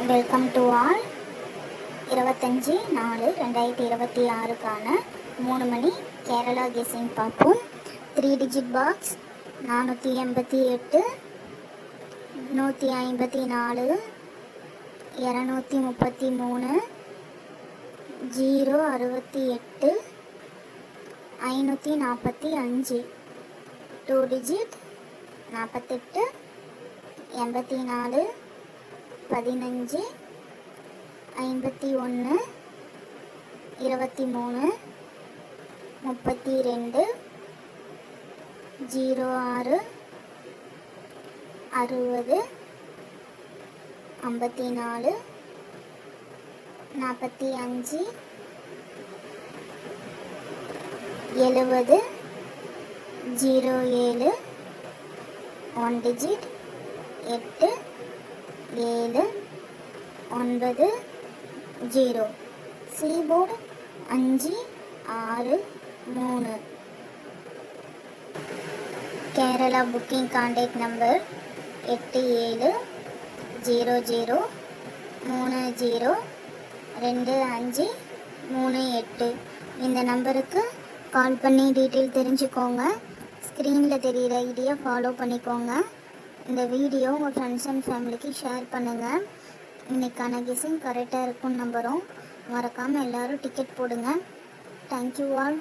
Welcome to all. 25/4/2026க்கான 3 மணி Kerala guessing பார்ப்போம். 3 digit box 488, 154, 233, 068, 545. 2 digit 48, 84, 15, 51, 23, 32, 06, 60, 54, 45, 70, 07, 1 digit 8, 7, 9, 0. சீபோர்டு 5, 6, 3. Kerala booking contact number 8770302538. இந்த நம்பருக்கு கால் பண்ணி டீட்டெயில் தெரிஞ்சுக்கோங்க. ஸ்க்ரீனில் தெரிகிற ஐடியை ஃபாலோ பண்ணிக்கோங்க. இந்த வீடியோ உங்கள் ஃப்ரெண்ட்ஸ் அண்ட் ஃபேமிலிக்கு ஷேர் பண்ணுங்கள். இன்றைக்கான கெஸ்ஸிங் கரெக்டாக இருக்கும்னு நம்புகிறோம். மறக்காமல் எல்லோரும் டிக்கெட் போடுங்க. Thank you all.